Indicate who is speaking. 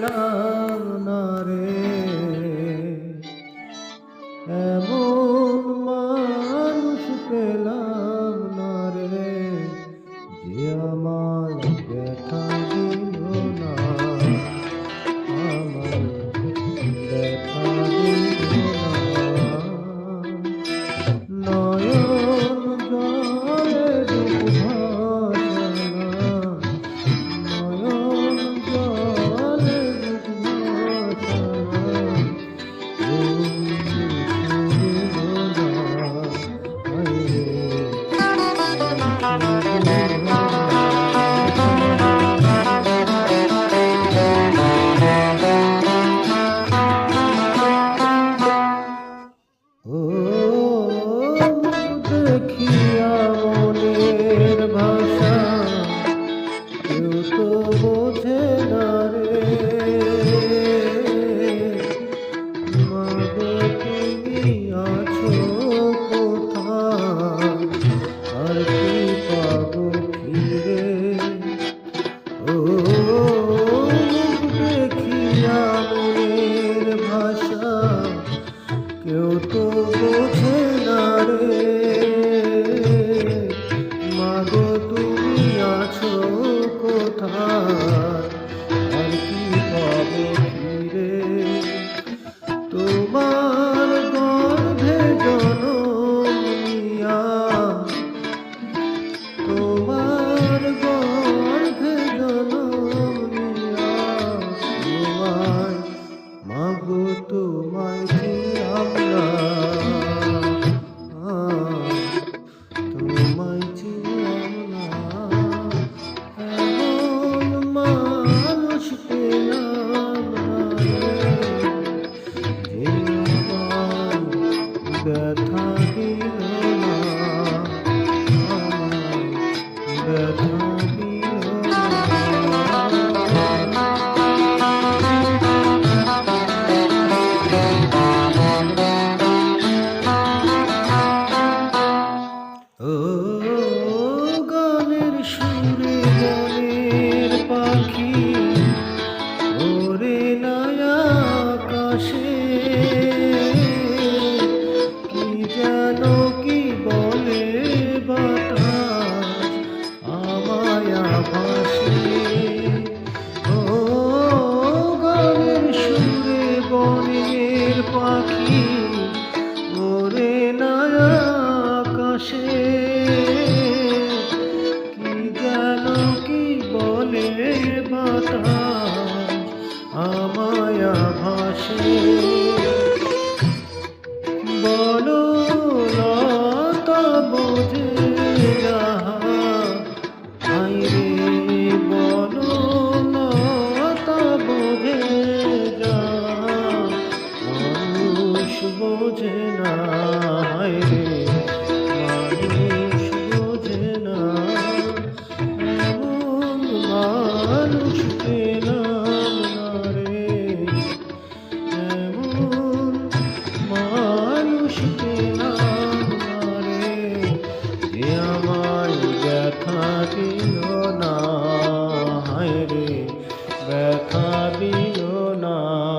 Speaker 1: পেলাম না রে, এমন মানুষ পেলাম না রে, যে আমায় ব্যথা দিল না, আমায় ব্যথা দিল না। নয়ন জলে বুক ভাসানা, নয়ন জলে বুক ভাসানা, দেখিয়া মনের ভাষা কেউ তো বোঝে না রে, মাগো তুমি আছো কোথায়, আর কি পাবো ফিরে। ও দেখিয়া মনের ভাষা কেউ তো বোঝে না রে, মাগো তুমি আছো কোথায়, আর কি পাবো ফিরে। তোমার গর্ভে জনম নিয়া, তোমার গর্ভে জনম নিয়া, তোমায় মাগো তোমায় ছিলাম না, তোমায় ছিলাম না। এমন মানুষ পেলাম না রে, যে আমায় ব্যথা দিল না, আমায় ব্যথা দিল না। ও গানের সুরে গানের পাখি ওরে নয়া আকাশে, কি যেন কি বলে বাতাস আমায় ভাসে। ও গানের সুরে বনের পাখি ওরে নয়া আকাশে, কি যেন কি বলে বাতাস আমায় ভাসে। বলো লতা বোঝে যাহা, আইরে বলো লতা বোঝে যাহা, মানুষ বোঝে না রে, মানুষ বোঝে না। এমন মানুষ পেলাম না রে, এমন মানুষ পেলাম না রে, যে আমায় ব্যথা দিল